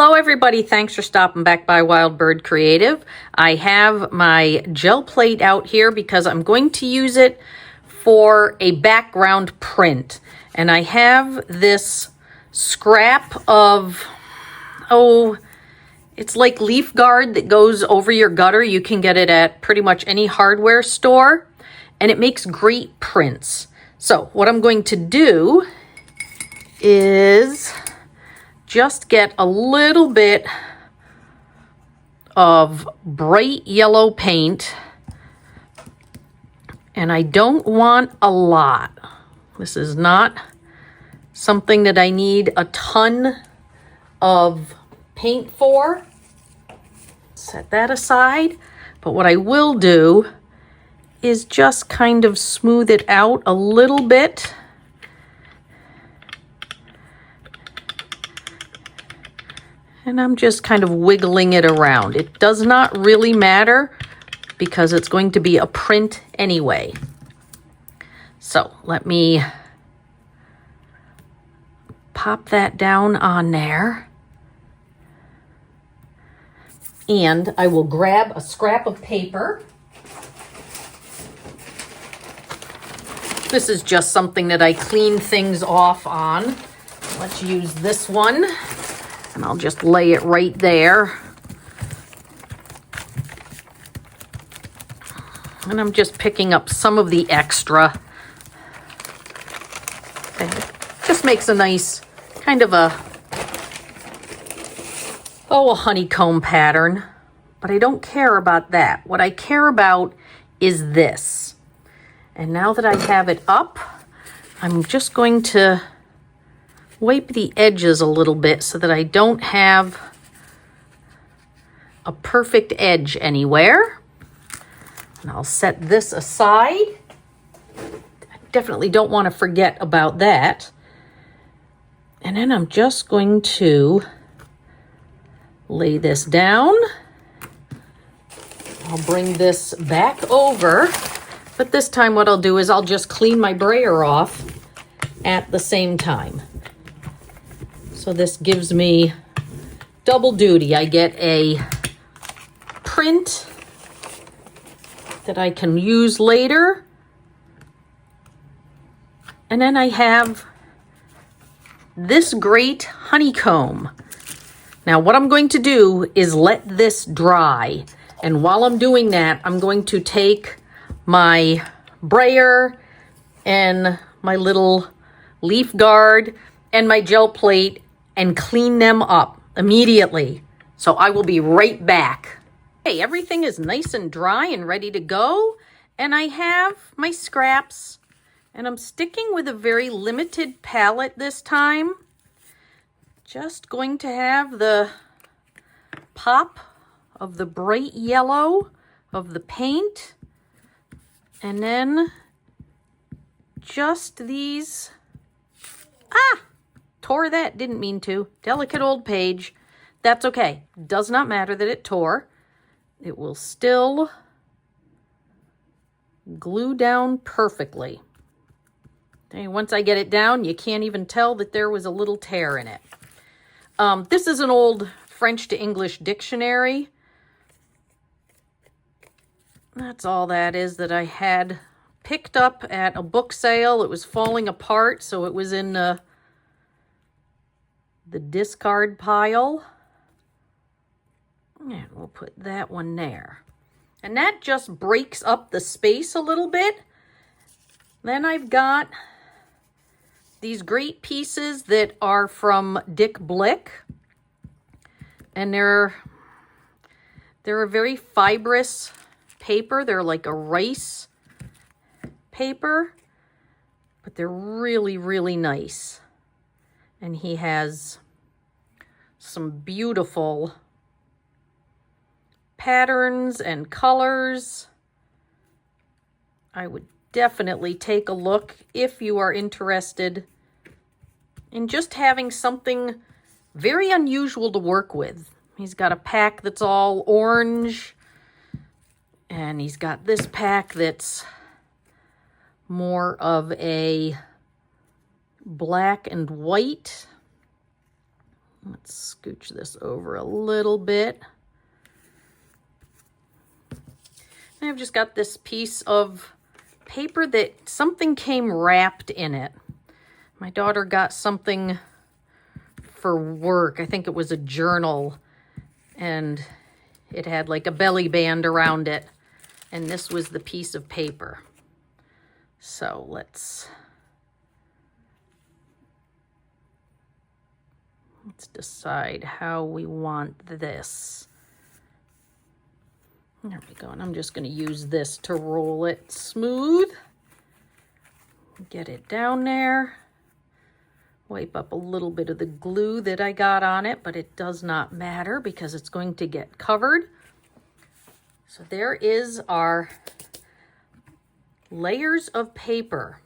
Hello everybody, thanks for stopping back by Wild Bird Creative. I have my gel plate out here because I'm going to use it for a background print. And I have this scrap of, it's like leaf guard that goes over your gutter. You can get it at pretty much any hardware store, and it makes great prints. So what I'm going to do is just get a little bit of bright yellow paint, and I don't want a lot. This is not something that I need a ton of paint for. Set that aside. But what I will do is just kind of smooth it out a little bit. And I'm just kind of wiggling it around. It does not really matter because it's going to be a print anyway. So let me pop that down on there. And I will grab a scrap of paper. This is just something that I clean things off on. Let's use this one. And I'll just lay it right there. And I'm just picking up some of the extra. Okay. Just makes a nice kind of a honeycomb pattern. But I don't care about that. What I care about is this. And now that I have it up, I'm just going to wipe the edges a little bit so that I don't have a perfect edge anywhere. And I'll set this aside. I definitely don't want to forget about that. And then I'm just going to lay this down. I'll bring this back over, but this time what I'll do is I'll just clean my brayer off at the same time. So this gives me double duty. I get a print that I can use later. And then I have this great honeycomb. Now what I'm going to do is let this dry. And while I'm doing that, I'm going to take my brayer and my little leaf guard and my gel plate and clean them up immediately. So I will be right back. Hey, everything is nice and dry and ready to go. And I have my scraps. And I'm sticking with a very limited palette this time. Just going to have the pop of the bright yellow of the paint. And then just these. Tore that, didn't mean to. Delicate old page. That's okay. Does not matter that it tore. It will still glue down perfectly. Okay, once I get it down, you can't even tell that there was a little tear in it. This is an old French to English dictionary. That's all that is that I had picked up at a book sale. It was falling apart, so it was in the discard pile. And we'll put that one there. And that just breaks up the space a little bit. Then I've got these great pieces that are from Dick Blick. And they're a very fibrous paper. They're like a rice paper, but they're really, really nice. And he has some beautiful patterns and colors. I would definitely take a look if you are interested in just having something very unusual to work with. He's got a pack that's all orange, and he's got this pack that's more of a black and white. Let's scooch this over a little bit. And I've just got this piece of paper that something came wrapped in it. My daughter got something for work. I think it was a journal, and it had like a belly band around it. And this was the piece of paper. So let's decide how we want this. There we go. And I'm just going to use this to roll it smooth. Get it down there. Wipe up a little bit of the glue that I got on it, but it does not matter because it's going to get covered. So there is our layers of paper.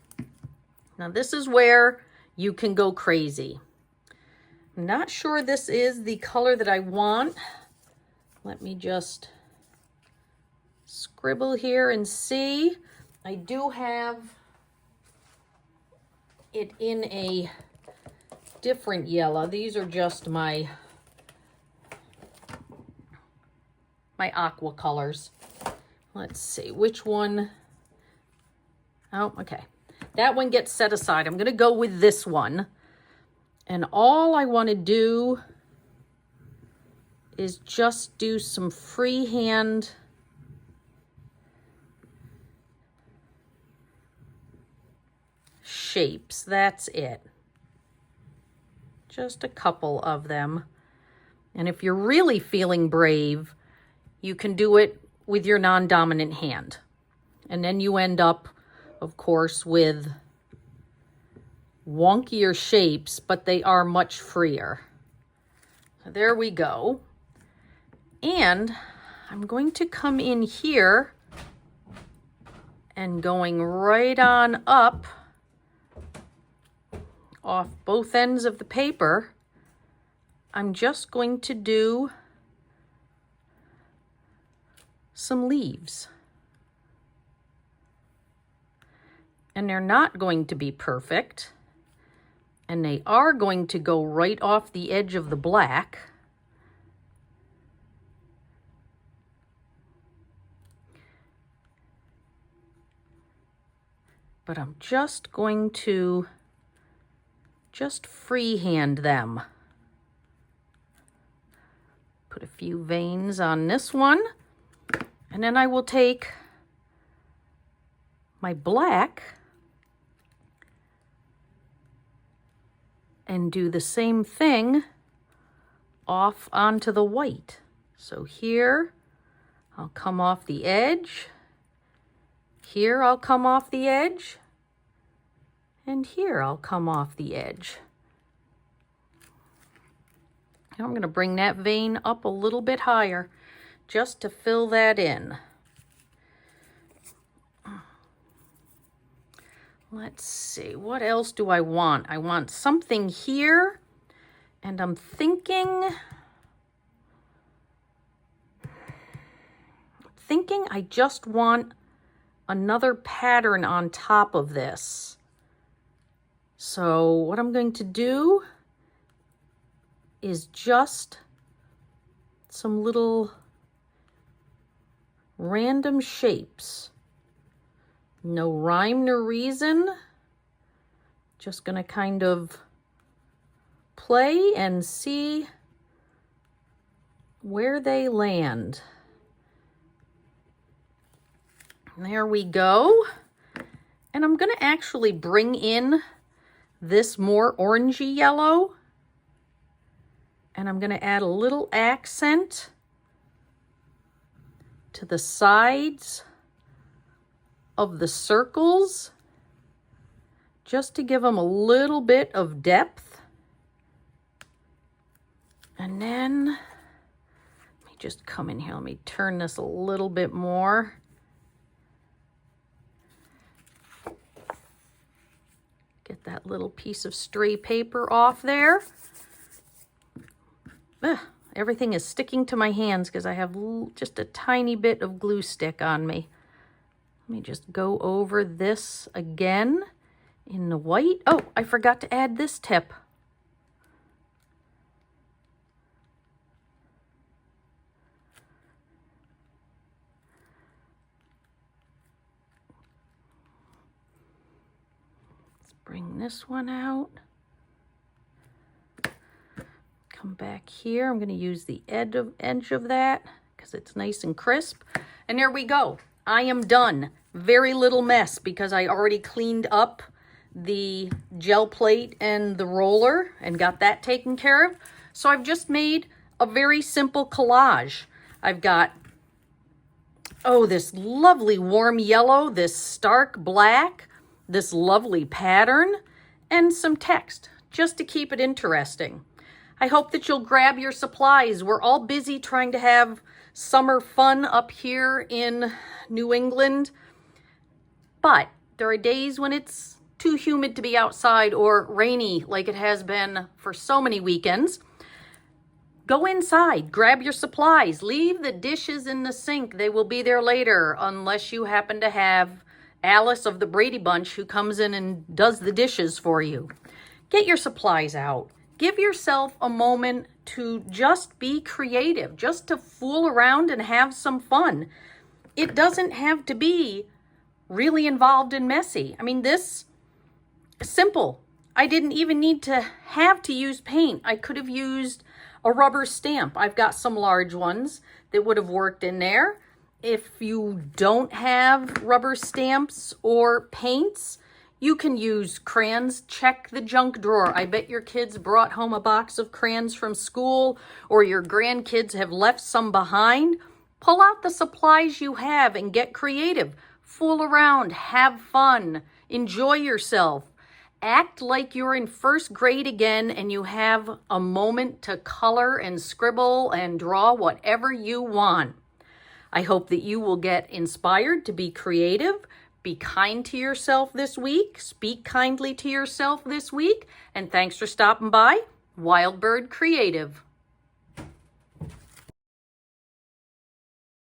Now this is where you can go crazy. I'm not sure this is the color that I want. Let me just scribble here and see. I do have it in a different yellow. These are just my Aquacolors. Let's see which one. Oh, okay. That one gets set aside. I'm going to go with this one. And all I want to do is just do some freehand shapes. That's it. Just a couple of them. And if you're really feeling brave, you can do it with your non-dominant hand. And then you end up, of course, with wonkier shapes, but they are much freer. So there we go. And I'm going to come in here and going right on up off both ends of the paper. I'm just going to do some leaves. And they're not going to be perfect. And they are going to go right off the edge of the black. But I'm just going to just freehand them. Put a few veins on this one. And then I will take my black and do the same thing off onto the white. So here, I'll come off the edge. Here, I'll come off the edge. And here, I'll come off the edge. Now I'm going to bring that vein up a little bit higher just to fill that in. Let's see, what else do I want? I want something here, and I'm thinking I just want another pattern on top of this. So what I'm going to do is just some little random shapes. No rhyme nor reason. Just gonna kind of play and see where they land. There we go. And I'm gonna actually bring in this more orangey yellow. And I'm gonna add a little accent to the sides of the circles, just to give them a little bit of depth. And then, let me just come in here. Let me turn this a little bit more. Get that little piece of stray paper off there. Ugh, everything is sticking to my hands because I have just a tiny bit of glue stick on me. Let me just go over this again in the white. Oh, I forgot to add this tip. Bring this one out. Come back here. I'm going to use the edge of that because it's nice and crisp. And there we go. I am done. Very little mess because I already cleaned up the gel plate and the roller and got that taken care of. So I've just made a very simple collage. I've got, oh, this lovely warm yellow, this stark black, this lovely pattern, and some text just to keep it interesting. I hope that you'll grab your supplies. We're all busy trying to have summer fun up here in New England, but there are days when it's too humid to be outside or rainy like it has been for so many weekends. Go inside, grab your supplies, leave the dishes in the sink. They will be there later unless you happen to have Alice of the Brady Bunch who comes in and does the dishes for you. Get your supplies out. Give yourself a moment to just be creative, just to fool around and have some fun. It doesn't have to be really involved and messy. I mean, this is simple. I didn't even need to have to use paint. I could have used a rubber stamp. I've got some large ones that would have worked in there. If you don't have rubber stamps or paints, you can use crayons. Check the junk drawer. I bet your kids brought home a box of crayons from school, or your grandkids have left some behind. Pull out the supplies you have and get creative. Fool around, have fun, enjoy yourself. Act like you're in first grade again and you have a moment to color and scribble and draw whatever you want. I hope that you will get inspired to be creative. Be kind to yourself this week. Speak kindly to yourself this week. And thanks for stopping by. Wild Bird Creative.